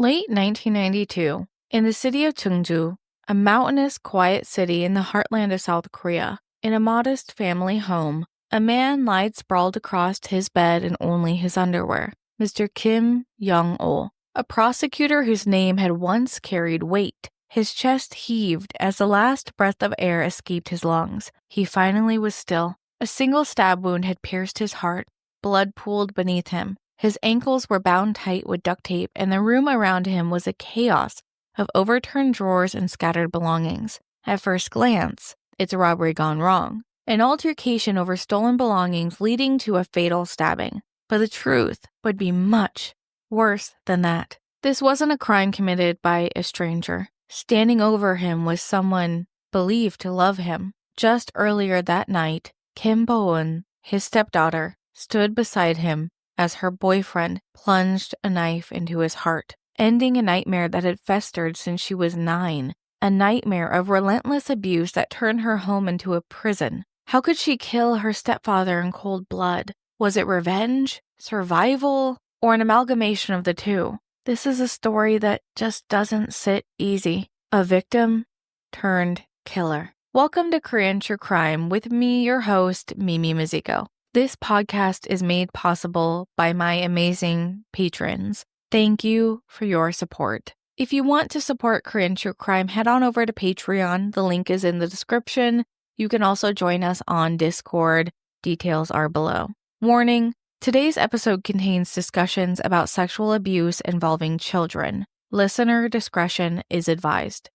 Late 1992, in the city of Chungju, a mountainous, quiet city in the heartland of South Korea, in a modest family home, a man lied sprawled across his bed in only his underwear. Mr. Kim Young-oh, a prosecutor whose name had once carried weight. His chest heaved as the last breath of air escaped his lungs. He finally was still. A single stab wound had pierced his heart. Blood pooled beneath him. His ankles were bound tight with duct tape, and the room around him was a chaos of overturned drawers and scattered belongings. At first glance, it's a robbery gone wrong. An altercation over stolen belongings leading to a fatal stabbing. But the truth would be much worse than that. This wasn't a crime committed by a stranger. Standing over him was someone believed to love him. Just earlier that night, Kim Bo-eun, his stepdaughter, stood beside him as her boyfriend plunged a knife into his heart, ending a nightmare that had festered since she was 9, a nightmare of relentless abuse that turned her home into a prison. How could she kill her stepfather in cold blood? Was it revenge, survival, or an amalgamation of the two? This is a story that just doesn't sit easy. A victim turned killer. Welcome to Korean True Crime with me, your host, Mimi Mizuko. This podcast is made possible by my amazing patrons. Thank you for your support. If you want to support Korean True Crime, head on over to Patreon. The link is in the description. You can also join us on Discord. Details are below. Warning, today's episode contains discussions about sexual abuse involving children. Listener discretion is advised.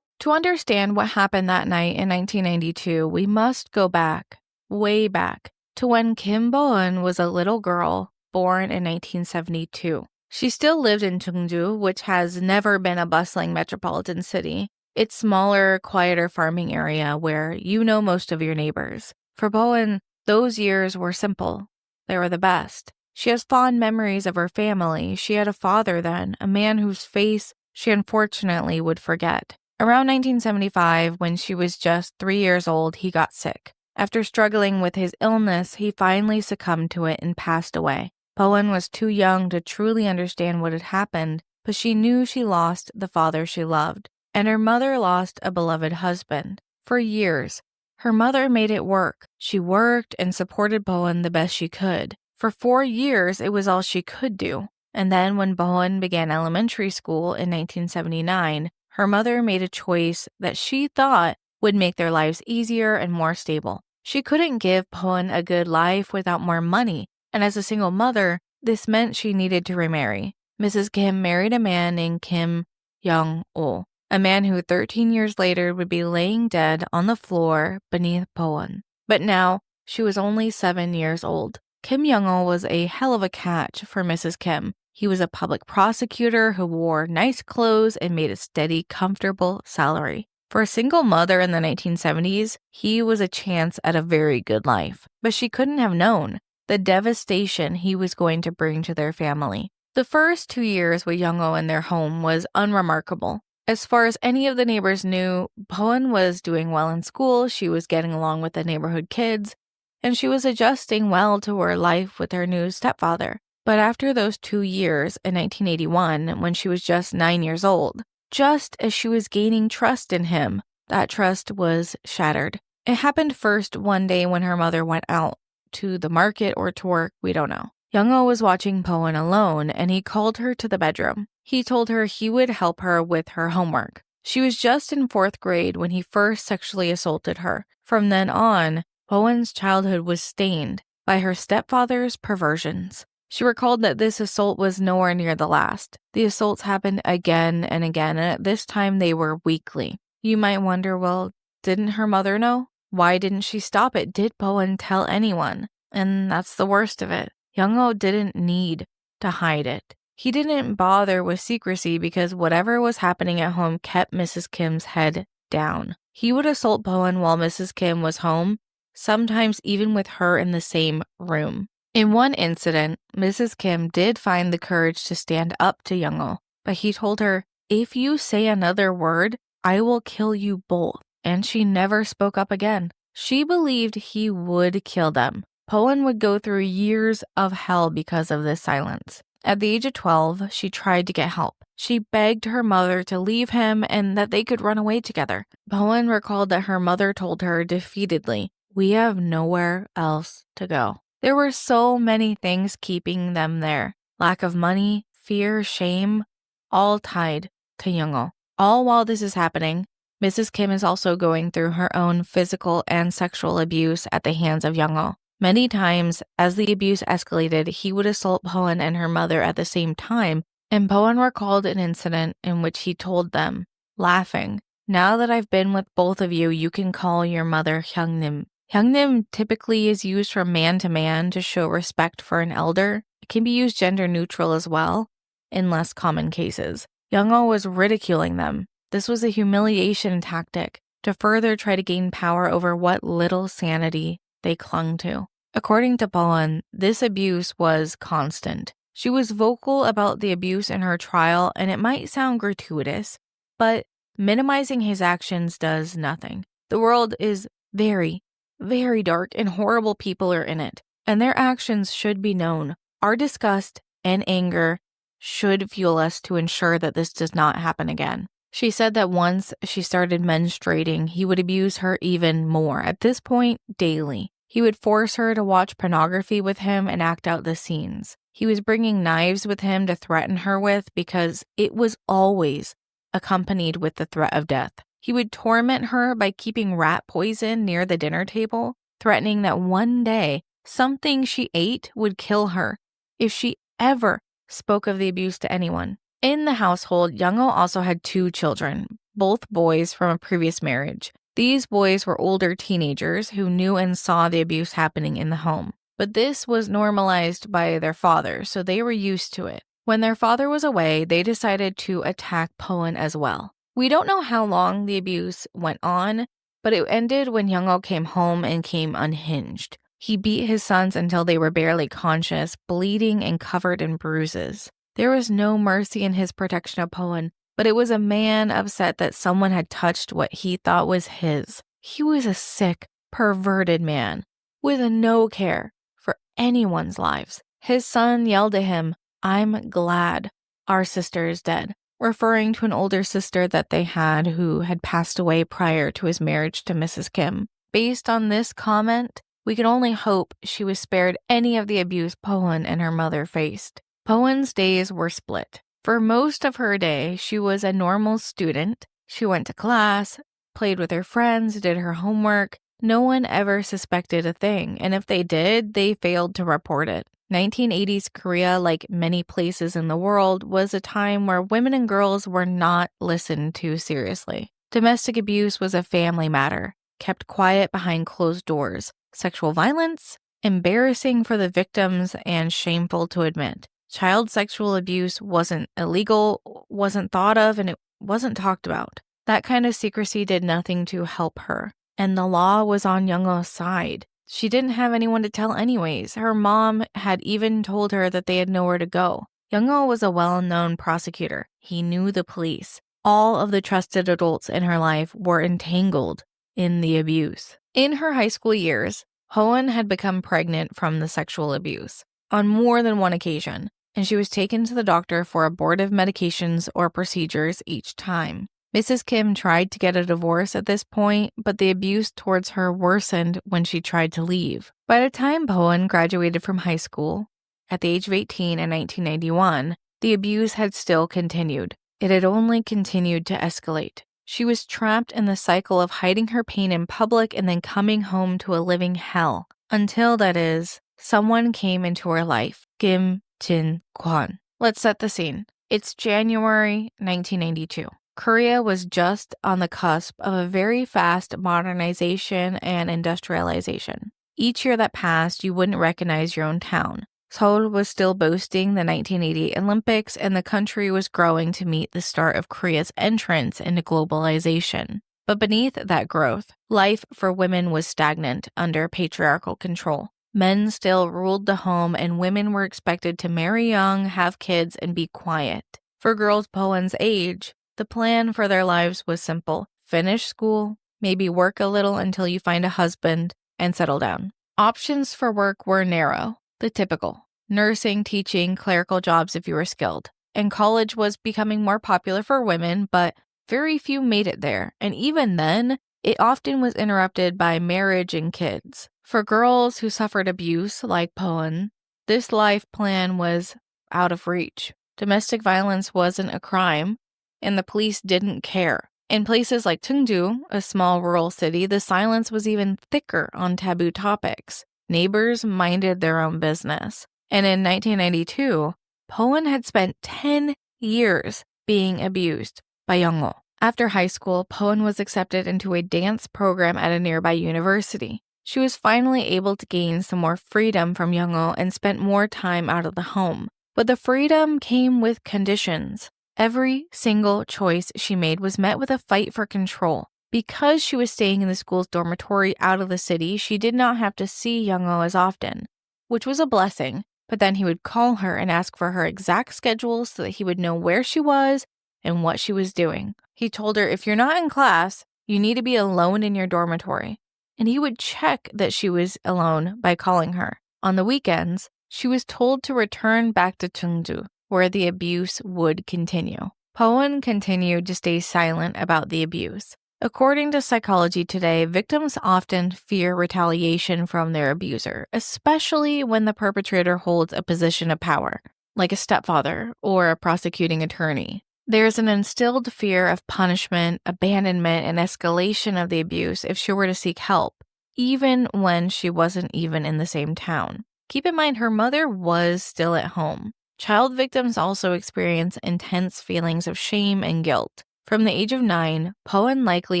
To understand what happened that night in 1992, we must go back, way back, to when Kim Bo-eun was a little girl born in 1972. She still lived in Chungju, which has never been a bustling metropolitan city. It's smaller, quieter farming area where you know most of your neighbors. For Bo-eun, those years were simple. They were the best. She has fond memories of her family. She had a father then, a man whose face she unfortunately would forget. Around 1975, when she was just 3 years old, he got sick. After struggling with his illness, he finally succumbed to it and passed away. Bo-eun was too young to truly understand what had happened, but she knew she lost the father she loved, and her mother lost a beloved husband. For years, her mother made it work. She worked and supported Bo-eun the best she could. For 4 years, it was all she could do. And then when Bo-eun began elementary school in 1979, her mother made a choice that she thought would make their lives easier and more stable. She couldn't give Bo-eun a good life without more money, and as a single mother, this meant she needed to remarry. Mrs. Kim married a man named Kim Young-oh, a man who 13 years later would be laying dead on the floor beneath Bo-eun. But now, she was only 7 years old. Kim Young-oh was a hell of a catch for Mrs. Kim. He was a public prosecutor who wore nice clothes and made a steady, comfortable salary. For a single mother in the 1970s, he was a chance at a very good life. But she couldn't have known the devastation he was going to bring to their family. The first 2 years with Young-oh in their home was unremarkable. As far as any of the neighbors knew, Bo-eun was doing well in school, she was getting along with the neighborhood kids, and she was adjusting well to her life with her new stepfather. But after those 2 years, in 1981, when she was just 9 years old, just as she was gaining trust in him, that trust was shattered. It happened first one day when her mother went out to the market or to work, we don't know. Young-oh was watching Bo-eun alone, and he called her to the bedroom. He told her he would help her with her homework. She was just in 4th grade when he first sexually assaulted her. From then on, Bo-eun's childhood was stained by her stepfather's perversions. She recalled that this assault was nowhere near the last. The assaults happened again and again, and at this time they were weekly. You might wonder, well, didn't her mother know? Why didn't she stop it? Did Bo-eun tell anyone? And that's the worst of it. Young-oh didn't need to hide it. He didn't bother with secrecy because whatever was happening at home kept Mrs. Kim's head down. He would assault Bo-eun while Mrs. Kim was home, sometimes even with her in the same room. In one incident, Mrs. Kim did find the courage to stand up to Young-oh, but he told her, "If you say another word, I will kill you both," and she never spoke up again. She believed he would kill them. Bo-eun would go through years of hell because of this silence. At the age of 12, she tried to get help. She begged her mother to leave him and that they could run away together. Bo-eun recalled that her mother told her defeatedly, "We have nowhere else to go." There were so many things keeping them there. Lack of money, fear, shame, all tied to Young-oh. All while this is happening, Mrs. Kim is also going through her own physical and sexual abuse at the hands of Young-oh. Many times, as the abuse escalated, he would assault Bo-eun and her mother at the same time, and Bo-eun recalled an incident in which he told them, laughing, "Now that I've been with both of you, you can call your mother Hyungnim." Hyungnim typically is used from man to man to show respect for an elder. It can be used gender neutral as well, in less common cases. Young-oh was ridiculing them. This was a humiliation tactic to further try to gain power over what little sanity they clung to. According to Bo-eun, this abuse was constant. She was vocal about the abuse in her trial, and it might sound gratuitous, but minimizing his actions does nothing. The world is very, very dark, and horrible people are in it, and their actions should be known. Our disgust and anger should fuel us to ensure that this does not happen again. She said that once she started menstruating, he would abuse her even more, at this point, daily. He would force her to watch pornography with him and act out the scenes. He was bringing knives with him to threaten her with because it was always accompanied with the threat of death. He would torment her by keeping rat poison near the dinner table, threatening that one day something she ate would kill her if she ever spoke of the abuse to anyone. In the household, Young-oh also had 2 children, both boys from a previous marriage. These boys were older teenagers who knew and saw the abuse happening in the home. But this was normalized by their father, so they were used to it. When their father was away, they decided to attack Bo-eun as well. We don't know how long the abuse went on, but it ended when Young-oh came home and came unhinged. He beat his sons until they were barely conscious, bleeding and covered in bruises. There was no mercy in his protection of Bo-eun, but it was a man upset that someone had touched what he thought was his. He was a sick, perverted man with no care for anyone's lives. His son yelled at him, "I'm glad our sister is dead," referring to an older sister that they had who had passed away prior to his marriage to Mrs. Kim. Based on this comment, we can only hope she was spared any of the abuse Bo-eun and her mother faced. Bo-eun's days were split. For most of her day, she was a normal student. She went to class, played with her friends, did her homework. No one ever suspected a thing, and if they did, they failed to report it. 1980s Korea, like many places in the world, was a time where women and girls were not listened to seriously. Domestic abuse was a family matter, kept quiet behind closed doors. Sexual violence, embarrassing for the victims and shameful to admit. Child sexual abuse wasn't illegal, wasn't thought of, and it wasn't talked about. That kind of secrecy did nothing to help her, and the law was on Young-oh's side. She didn't have anyone to tell anyways. Her mom had even told her that they had nowhere to go. Young-oh was a well-known prosecutor. He knew the police. All of the trusted adults in her life were entangled in the abuse. In her high school years, Bo-eun had become pregnant from the sexual abuse on more than one occasion, and she was taken to the doctor for abortive medications or procedures each time. Mrs. Kim tried to get a divorce at this point, but the abuse towards her worsened when she tried to leave. By the time Bo-eun graduated from high school, at the age of 18 in 1991, the abuse had still continued. It had only continued to escalate. She was trapped in the cycle of hiding her pain in public and then coming home to a living hell. Until, that is, someone came into her life, Kim Jin-kwon. Let's set the scene. It's January 1992. Korea was just on the cusp of a very fast modernization and industrialization. Each year that passed, you wouldn't recognize your own town. Seoul was still boasting the 1988 Olympics, and the country was growing to meet the start of Korea's entrance into globalization. But beneath that growth, life for women was stagnant under patriarchal control. Men still ruled the home, and women were expected to marry young, have kids, and be quiet. For girls Bo-eun's age, the plan for their lives was simple. Finish school, maybe work a little until you find a husband, and settle down. Options for work were narrow, the typical. Nursing, teaching, clerical jobs if you were skilled. And college was becoming more popular for women, but very few made it there. And even then, it often was interrupted by marriage and kids. For girls who suffered abuse, like Bo-eun, this life plan was out of reach. Domestic violence wasn't a crime, and the police didn't care. In places like Chungju, a small rural city, the silence was even thicker on taboo topics. Neighbors minded their own business. And in 1992, Bo-eun had spent 10 years being abused by Young-oh. After high school, Bo-eun was accepted into a dance program at a nearby university. She was finally able to gain some more freedom from Young-oh and spent more time out of the home. But the freedom came with conditions. Every single choice she made was met with a fight for control. Because she was staying in the school's dormitory out of the city, she did not have to see Young-oh as often, which was a blessing. But then he would call her and ask for her exact schedule so that he would know where she was and what she was doing. He told her, if you're not in class, you need to be alone in your dormitory. And he would check that she was alone by calling her. On the weekends, she was told to return back to Chungju, where the abuse would continue. Bo-eun continued to stay silent about the abuse. According to Psychology Today, victims often fear retaliation from their abuser, especially when the perpetrator holds a position of power, like a stepfather or a prosecuting attorney. There's an instilled fear of punishment, abandonment, and escalation of the abuse if she were to seek help, even when she wasn't even in the same town. Keep in mind, her mother was still at home. Child victims also experience intense feelings of shame and guilt. From the age of 9, Bo-eun likely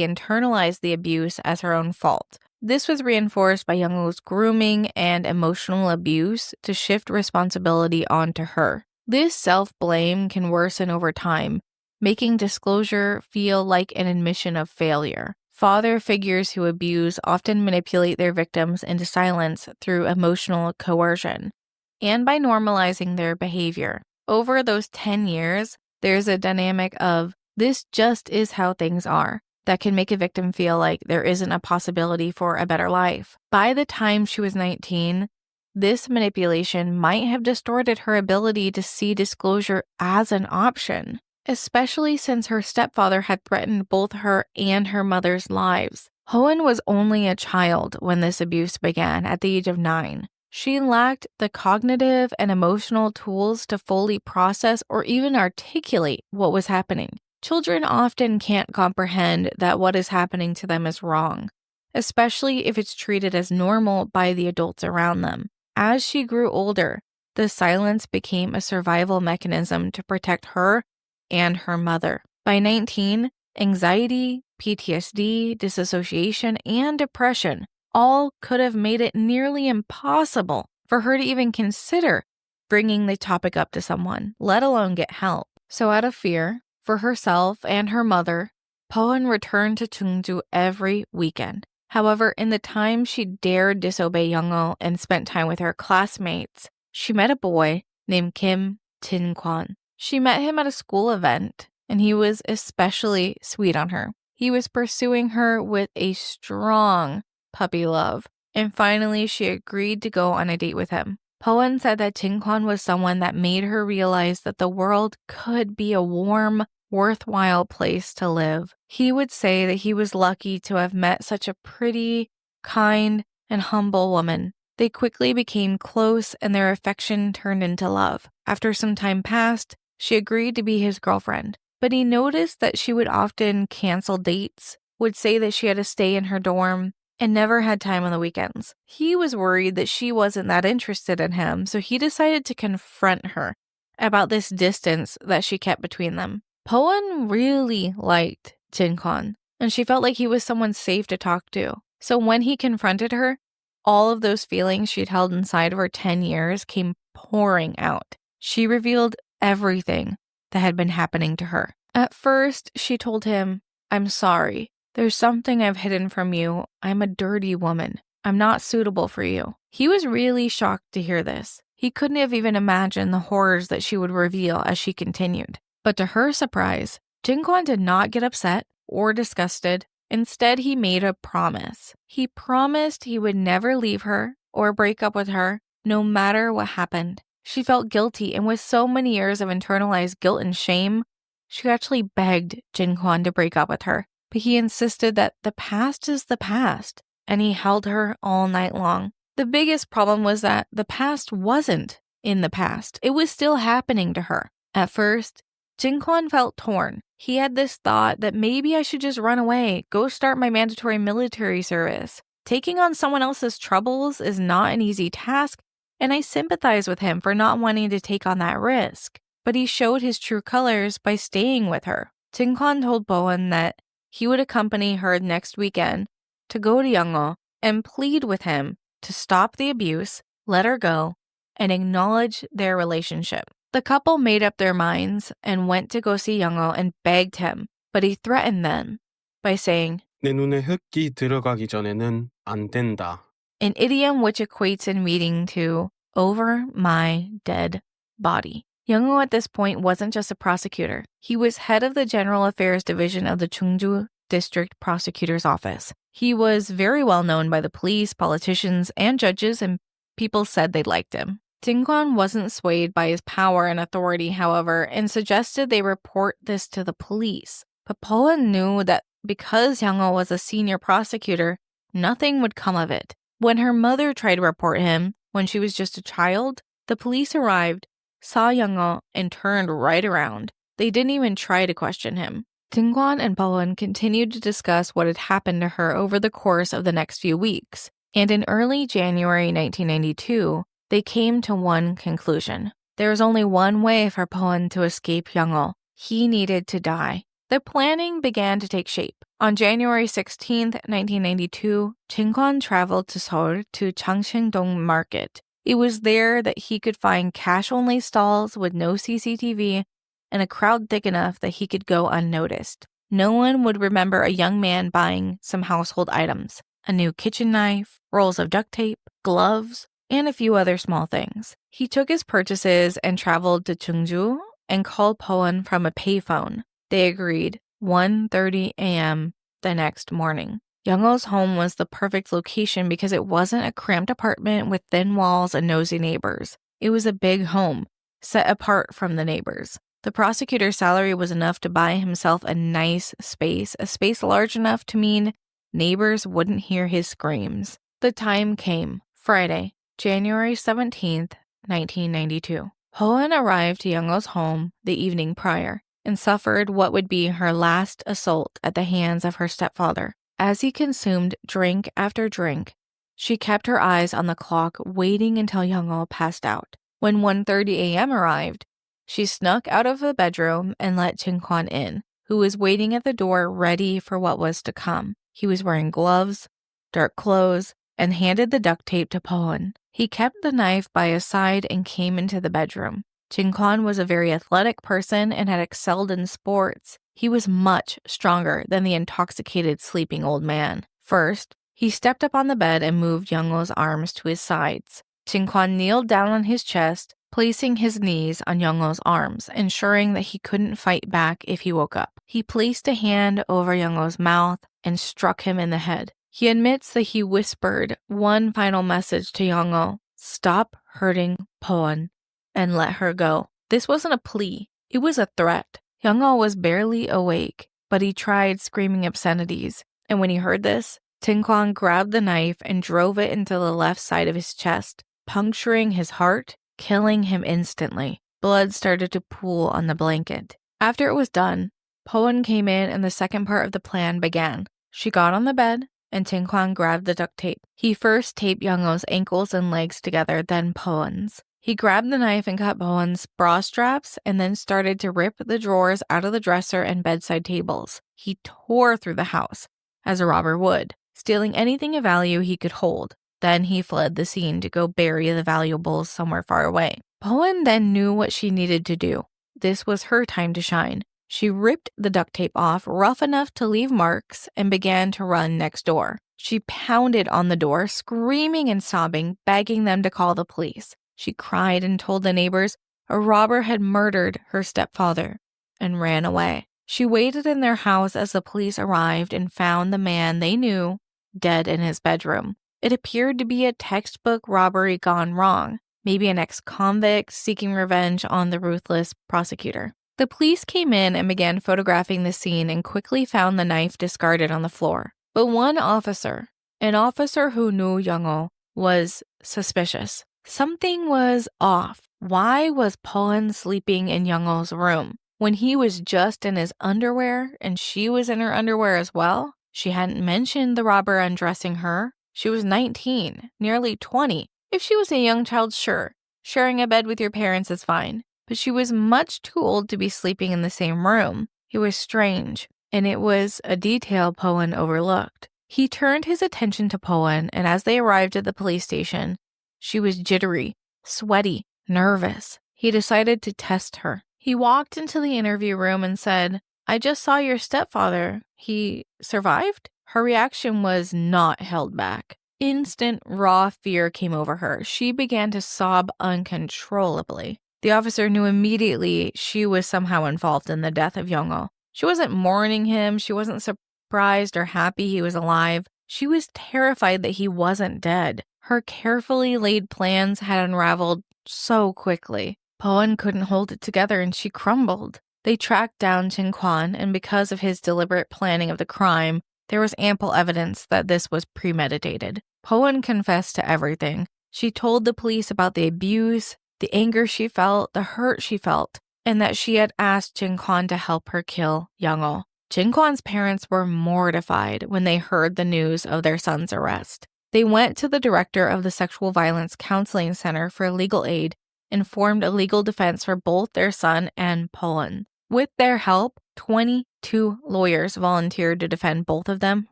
internalized the abuse as her own fault. This was reinforced by Young-oh's grooming and emotional abuse to shift responsibility onto her. This self-blame can worsen over time, making disclosure feel like an admission of failure. Father figures who abuse often manipulate their victims into silence through emotional coercion, and by normalizing their behavior. Over those 10 years, there's a dynamic of this just is how things are that can make a victim feel like there isn't a possibility for a better life. By the time she was 19, this manipulation might have distorted her ability to see disclosure as an option, especially since her stepfather had threatened both her and her mother's lives. Bo-eun was only a child when this abuse began at the age of 9. She lacked the cognitive and emotional tools to fully process or even articulate what was happening. Children often can't comprehend that what is happening to them is wrong, especially if it's treated as normal by the adults around them. As she grew older, the silence became a survival mechanism to protect her and her mother. By 19, anxiety, PTSD, disassociation, and depression all could have made it nearly impossible for her to even consider bringing the topic up to someone, let alone get help. So out of fear for herself and her mother, Bo-eun returned to Chungju every weekend. However, in the time she dared disobey Young-oh and spent time with her classmates, she met a boy named Kim Jin-kwon. She met him at a school event, and he was especially sweet on her. He was pursuing her with a strong puppy love, and finally she agreed to go on a date with him. Bo-eun said that Jin-kwon was someone that made her realize that the world could be a warm, worthwhile place to live. He would say that he was lucky to have met such a pretty, kind, and humble woman. They quickly became close, and their affection turned into love. After some time passed, she agreed to be his girlfriend, but he noticed that she would often cancel dates, would say that she had to stay in her dorm, and never had time on the weekends. He was worried that she wasn't that interested in him, so he decided to confront her about this distance that she kept between them. Bo-eun really liked Jin-kwon, and she felt like he was someone safe to talk to. So when he confronted her, all of those feelings she'd held inside for 10 years came pouring out. She revealed everything that had been happening to her. At first, she told him, "I'm sorry. There's something I've hidden from you. I'm a dirty woman. I'm not suitable for you." He was really shocked to hear this. He couldn't have even imagined the horrors that she would reveal as she continued. But to her surprise, Jin-kwon did not get upset or disgusted. Instead, he made a promise. He promised he would never leave her or break up with her, no matter what happened. She felt guilty, and with so many years of internalized guilt and shame, she actually begged Jin-kwon to break up with her. But he insisted that the past is the past, and he held her all night long. The biggest problem was that the past wasn't in the past. It was still happening to her. At first, Jin-kwon felt torn. He had this thought that maybe I should just run away, go start my mandatory military service. Taking on someone else's troubles is not an easy task, and I sympathize with him for not wanting to take on that risk. But he showed his true colors by staying with her. Jin-kwon told Bo-eun that he would accompany her next weekend to go to Yongo and plead with him to stop the abuse, let her go, and acknowledge their relationship. The couple made up their minds and went to go see Yongo and begged him, but he threatened them by saying, 내 눈에 흙이 들어가기 전에는 안 된다. An idiom which equates in meaning to over my dead body. Young-woo at this point wasn't just a prosecutor. He was head of the General Affairs Division of the Chungju District Prosecutor's Office. He was very well known by the police, politicians, and judges, and people said they liked him. Jin-kwon wasn't swayed by his power and authority, however, and suggested they report this to the police. But Bo-eun knew that because Young-woo was a senior prosecutor, nothing would come of it. When her mother tried to report him when she was just a child, the police arrived, saw Young-woo, and turned right around. They didn't even try to question him. Jin-kwon and Bo-eun continued to discuss what had happened to her over the course of the next few weeks, and in early January 1992, they came to one conclusion. There was only one way for Bo-eun to escape Young-woo. He needed to die. The planning began to take shape. On January 16, 1992, Jin-kwon traveled to Seoul to Changsheng-dong Market. It was there that he could find cash-only stalls with no CCTV and a crowd thick enough that he could go unnoticed. No one would remember a young man buying some household items, a new kitchen knife, rolls of duct tape, gloves, and a few other small things. He took his purchases and traveled to Chungju and called Bo-eun from a payphone. They agreed 1:30 a.m. the next morning. Young-woo's home was the perfect location because it wasn't a cramped apartment with thin walls and nosy neighbors. It was a big home, set apart from the neighbors. The prosecutor's salary was enough to buy himself a nice space, a space large enough to mean neighbors wouldn't hear his screams. The time came, Friday, January 17th, 1992. Bo-eun arrived to Young-woo's home the evening prior and suffered what would be her last assault at the hands of her stepfather. As he consumed drink after drink, she kept her eyes on the clock, waiting until Young-woo passed out. When 1:30 a.m. arrived, she snuck out of the bedroom and let Jin-kwon in, who was waiting at the door ready for what was to come. He was wearing gloves, dark clothes, and handed the duct tape to Bo-eun. He kept the knife by his side and came into the bedroom. Jin-kwon was a very athletic person and had excelled in sports. He was much stronger than the intoxicated sleeping old man. First, he stepped up on the bed and moved Young-woo's arms to his sides. Jin-kwon kneeled down on his chest, placing his knees on Young-woo's arms, ensuring that he couldn't fight back if he woke up. He placed a hand over Young-woo's mouth and struck him in the head. He admits that he whispered one final message to Young-woo: "Stop hurting Bo-eun and let her go." This wasn't a plea, it was a threat. Young-woo was barely awake, but he tried screaming obscenities, and when he heard this, Jin-kwon grabbed the knife and drove it into the left side of his chest, puncturing his heart, killing him instantly. Blood started to pool on the blanket. After it was done, Bo-eun came in and the second part of the plan began. She got on the bed, and Jin-kwon grabbed the duct tape. He first taped Young-woo's ankles and legs together, then Bo-eun's. He grabbed the knife and cut Bo-eun's bra straps and then started to rip the drawers out of the dresser and bedside tables. He tore through the house, as a robber would, stealing anything of value he could hold. Then he fled the scene to go bury the valuables somewhere far away. Bo-eun then knew what she needed to do. This was her time to shine. She ripped the duct tape off rough enough to leave marks and began to run next door. She pounded on the door, screaming and sobbing, begging them to call the police. She cried and told the neighbors a robber had murdered her stepfather and ran away. She waited in their house as the police arrived and found the man they knew dead in his bedroom. It appeared to be a textbook robbery gone wrong, maybe an ex-convict seeking revenge on the ruthless prosecutor. The police came in and began photographing the scene and quickly found the knife discarded on the floor. But one officer, an officer who knew Young-oh, was suspicious. Something was off. Why was Bo-eun sleeping in Young-oh's room when he was just in his underwear and she was in her underwear as well? She hadn't mentioned the robber undressing her. She was 19, nearly 20. If she was a young child, sure. Sharing a bed with your parents is fine. But she was much too old to be sleeping in the same room. It was strange, and it was a detail Bo-eun overlooked. He turned his attention to Bo-eun, and as they arrived at the police station, she was jittery, sweaty, nervous. He decided to test her. He walked into the interview room and said, "I just saw your stepfather. He survived?" Her reaction was not held back. Instant, raw fear came over her. She began to sob uncontrollably. The officer knew immediately she was somehow involved in the death of Young-oh. She wasn't mourning him. She wasn't surprised or happy he was alive. She was terrified that he wasn't dead. Her carefully laid plans had unraveled so quickly. Bo-eun couldn't hold it together and she crumbled. They tracked down Jin-kwon, and because of his deliberate planning of the crime, there was ample evidence that this was premeditated. Bo-eun confessed to everything. She told the police about the abuse, the anger she felt, the hurt she felt, and that she had asked Jin-kwon to help her kill Young-oh. Jin-kwon's parents were mortified when they heard the news of their son's arrest. They went to the director of the Sexual Violence Counseling Center for legal aid and formed a legal defense for both their son and Bo-eun. With their help, 22 lawyers volunteered to defend both of them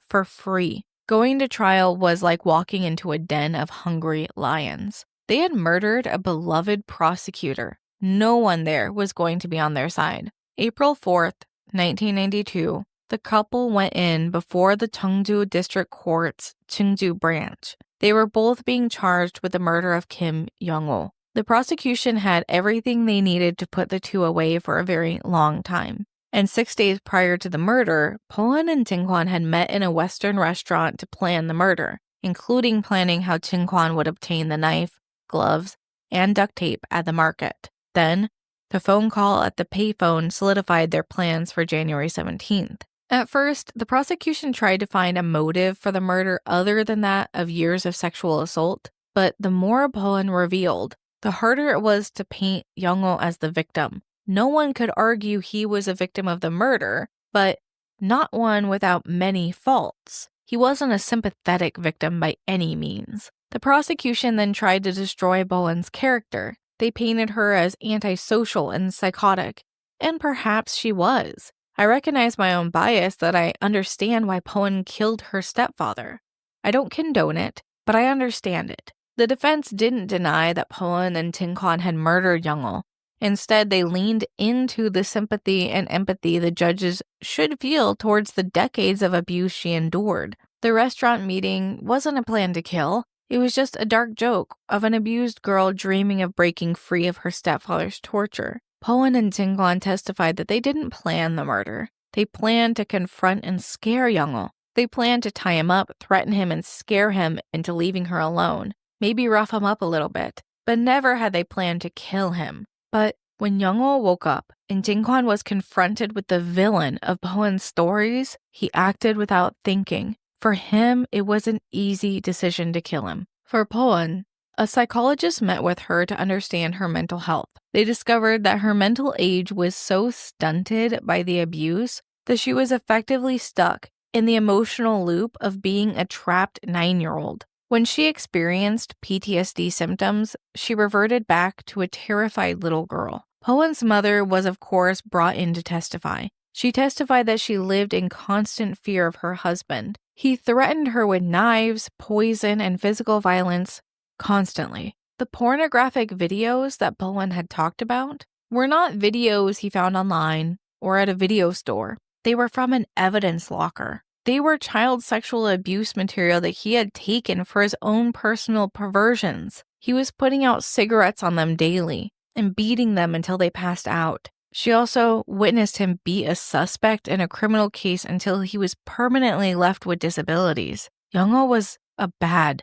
for free. Going to trial was like walking into a den of hungry lions. They had murdered a beloved prosecutor. No one there was going to be on their side. April 4th, 1992, the couple went in before the Chungju District Court's Chungju branch. They were both being charged with the murder of Kim Young-oh. The prosecution had everything they needed to put the two away for a very long time. And 6 days prior to the murder, Bo-eun and Jin-kwon had met in a Western restaurant to plan the murder, including planning how Jin-kwon would obtain the knife, gloves, and duct tape at the market. Then, the phone call at the payphone solidified their plans for January 17th. At first, the prosecution tried to find a motive for the murder other than that of years of sexual assault, but the more Bo-eun revealed, the harder it was to paint Young-oh as the victim. No one could argue he was a victim of the murder, but not one without many faults. He wasn't a sympathetic victim by any means. The prosecution then tried to destroy Bo-eun's character. They painted her as antisocial and psychotic, and perhaps she was. I recognize my own bias that I understand why Bo-eun killed her stepfather. I don't condone it, but I understand it. The defense didn't deny that Bo-eun and Jin-kwon had murdered Young-oh. Instead, they leaned into the sympathy and empathy the judges should feel towards the decades of abuse she endured. The restaurant meeting wasn't a plan to kill. It was just a dark joke of an abused girl dreaming of breaking free of her stepfather's torture. Bo-eun and Jin-kwon testified that they didn't plan the murder. They planned to confront and scare Young-oh. They planned to tie him up, threaten him, and scare him into leaving her alone. Maybe rough him up a little bit. But never had they planned to kill him. But when Young-oh woke up and Jin-kwon was confronted with the villain of Bo-eun's stories, he acted without thinking. For him, it was an easy decision to kill him. For Bo-eun, a psychologist met with her to understand her mental health. They discovered that her mental age was so stunted by the abuse that she was effectively stuck in the emotional loop of being a trapped 9-year-old. When she experienced PTSD symptoms, she reverted back to a terrified little girl. Bo-eun's mother was, of course, brought in to testify. She testified that she lived in constant fear of her husband. He threatened her with knives, poison, and physical violence constantly. The pornographic videos that Bo-eun had talked about were not videos he found online or at a video store. They were from an evidence locker. They were child sexual abuse material that he had taken for his own personal perversions. He was putting out cigarettes on them daily and beating them until they passed out. She also witnessed him beat a suspect in a criminal case until he was permanently left with disabilities. Young-oh was a bad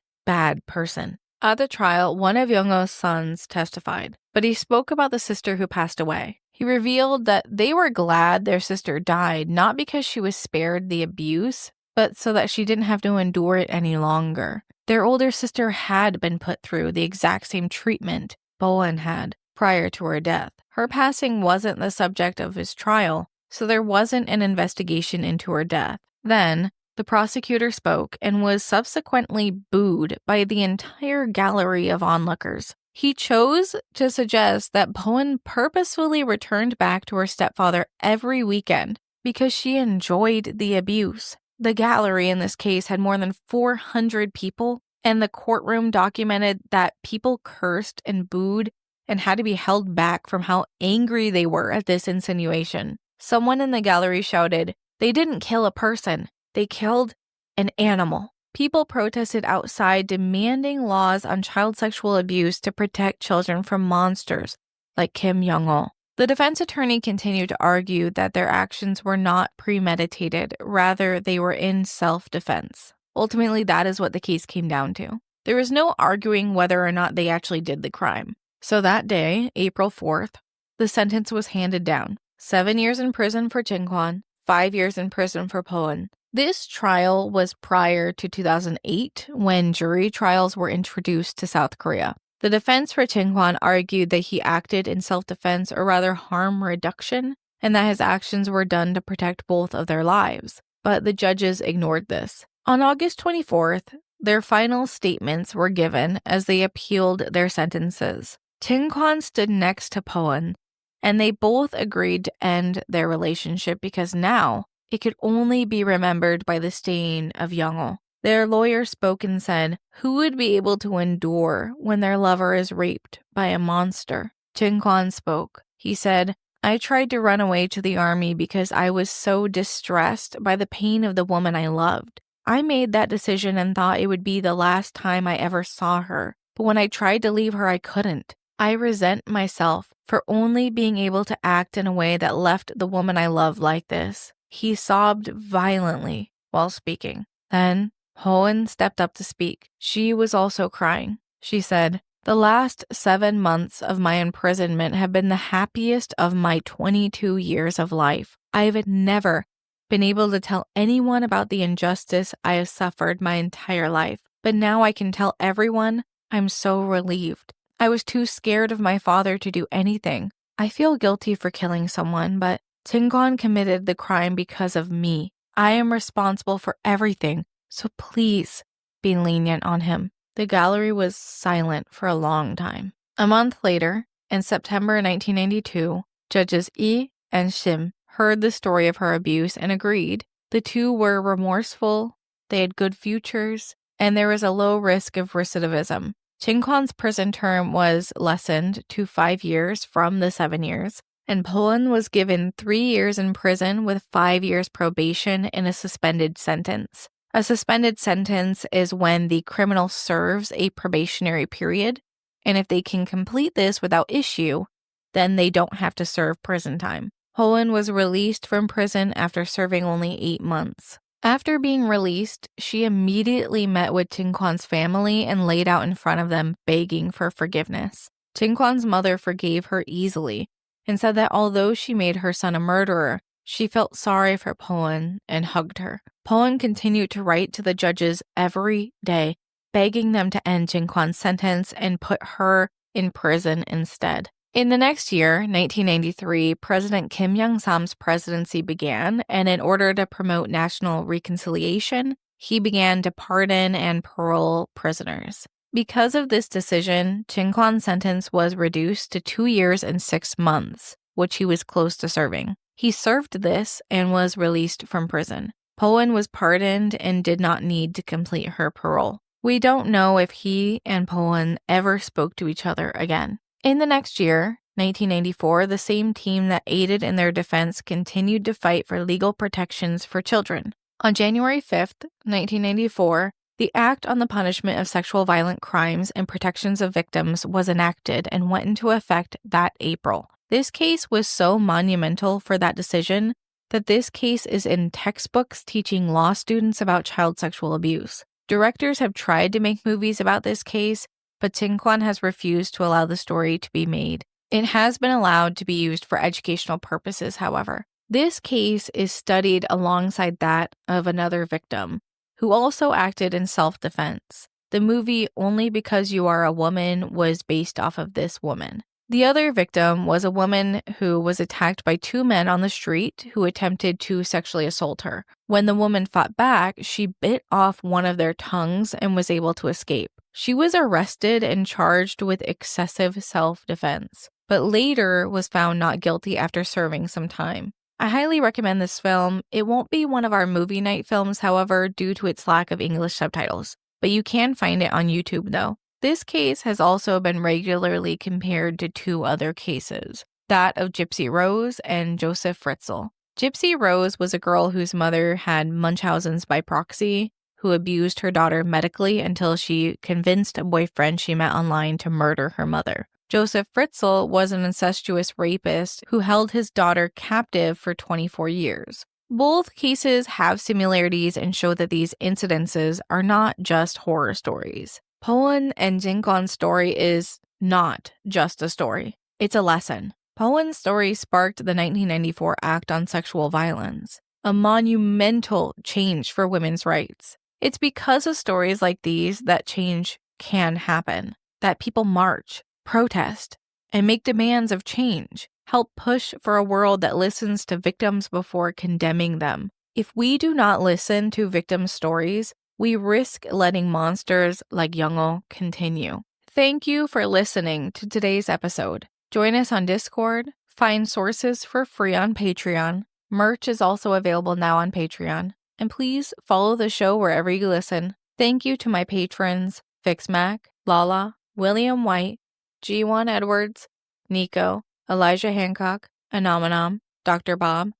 person. At the trial, one of Young-oh's sons testified, but he spoke about the sister who passed away. He revealed that they were glad their sister died, not because she was spared the abuse, but so that she didn't have to endure it any longer. Their older sister had been put through the exact same treatment Bo-eun had prior to her death. Her passing wasn't the subject of his trial, so there wasn't an investigation into her death. Then, the prosecutor spoke and was subsequently booed by the entire gallery of onlookers. He chose to suggest that Bo-eun purposefully returned back to her stepfather every weekend because she enjoyed the abuse. The gallery in this case had more than 400 people, and the courtroom documented that people cursed and booed and had to be held back from how angry they were at this insinuation. Someone in the gallery shouted, "They didn't kill a person. They killed an animal." People protested outside demanding laws on child sexual abuse to protect children from monsters like Kim Young-oh. The defense attorney continued to argue that their actions were not premeditated, rather they were in self-defense. Ultimately, that is what the case came down to. There was no arguing whether or not they actually did the crime. So that day, April 4th, the sentence was handed down. 7 years in prison for Chungju, 5 years in prison for Bo-eun. This trial was prior to 2008, when jury trials were introduced to South Korea. The defense for Chungju argued that he acted in self-defense, or rather harm reduction, and that his actions were done to protect both of their lives. But the judges ignored this. On August 24th, their final statements were given as they appealed their sentences. Chungju stood next to Bo-eun, and they both agreed to end their relationship because now it could only be remembered by the stain of Young-oh. Their lawyer spoke and said, "Who would be able to endure when their lover is raped by a monster?" Chungju spoke. He said, "I tried to run away to the army because I was so distressed by the pain of the woman I loved. I made that decision and thought it would be the last time I ever saw her. But when I tried to leave her, I couldn't. I resent myself for only being able to act in a way that left the woman I love like this." He sobbed violently while speaking. Then, Bo-eun stepped up to speak. She was also crying. She said, "The last 7 months of my imprisonment have been the happiest of my 22 years of life. I have never been able to tell anyone about the injustice I have suffered my entire life. But now I can tell everyone. I'm so relieved. I was too scared of my father to do anything. I feel guilty for killing someone, but Chungju committed the crime because of me. I am responsible for everything, so please be lenient on him." The gallery was silent for a long time. A month later, in September 1992, Judges Lee and Shim heard the story of her abuse and agreed. The two were remorseful, they had good futures, and there was a low risk of recidivism. Chungju's prison term was lessened to 5 years from the 7 years, and Bo-eun was given 3 years in prison with 5 years probation and a suspended sentence. A suspended sentence is when the criminal serves a probationary period, and if they can complete this without issue, then they don't have to serve prison time. Bo-eun was released from prison after serving only 8 months. After being released, she immediately met with Chungju's family and laid out in front of them begging for forgiveness. Chungju's mother forgave her easily and said that although she made her son a murderer, she felt sorry for Bo-eun and hugged her. Bo-eun continued to write to the judges every day, begging them to end Chungju's sentence and put her in prison instead. In the next year, 1993, President Kim Young-sam's presidency began, and in order to promote national reconciliation, he began to pardon and parole prisoners. Because of this decision, Chungju's sentence was reduced to 2 years and 6 months, which he was close to serving. He served this and was released from prison. Bo-eun was pardoned and did not need to complete her parole. We don't know if he and Bo-eun ever spoke to each other again. In the next year, 1994, the same team that aided in their defense continued to fight for legal protections for children. On January 5th, 1994, the Act on the Punishment of Sexual Violent Crimes and Protections of Victims was enacted and went into effect that April. This case was so monumental for that decision that this case is in textbooks teaching law students about child sexual abuse. Directors have tried to make movies about this case, but Tsinghwan has refused to allow the story to be made. It has been allowed to be used for educational purposes, however. This case is studied alongside that of another victim, who also acted in self-defense. The movie Only Because You Are a Woman was based off of this woman. The other victim was a woman who was attacked by two men on the street who attempted to sexually assault her. When the woman fought back, she bit off one of their tongues and was able to escape. She was arrested and charged with excessive self-defense, but later was found not guilty after serving some time. I highly recommend this film. It won't be one of our movie night films, however, due to its lack of English subtitles, but you can find it on YouTube though. This case has also been regularly compared to two other cases, that of Gypsy Rose and Joseph Fritzl. Gypsy Rose was a girl whose mother had Munchausen's by proxy, who abused her daughter medically until she convinced a boyfriend she met online to murder her mother. Joseph Fritzl was an incestuous rapist who held his daughter captive for 24 years. Both cases have similarities and show that these incidences are not just horror stories. Bo-eun and Tsinghwan's story is not just a story. It's a lesson. Bo-eun's story sparked the 1994 Act on Sexual Violence, a monumental change for women's rights. It's because of stories like these that change can happen, that people march, protest, and make demands of change, help push for a world that listens to victims before condemning them. If we do not listen to victims' stories, we risk letting monsters like Youngo continue. Thank you for listening to today's episode. Join us on Discord, find sources for free on Patreon. Merch is also available now on Patreon. And please follow the show wherever you listen. Thank you to my patrons, FixMac, Lala, William White, G1 Edwards, Nico, Elijah Hancock, Anomanom, Dr. Bob,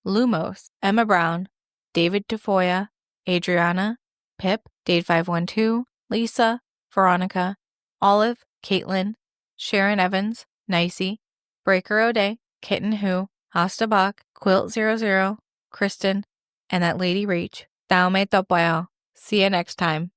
Lumos, Emma Brown, David Tafoya, Adriana, Pip, Dade512, Lisa, Veronica, Olive, Caitlin, Sharon Evans, Nicey, Breaker O'Day, Kitten Who, Asta Bach, Quilt00, Kristen, and that Lady Reach. Tao me topoyo. See you next time.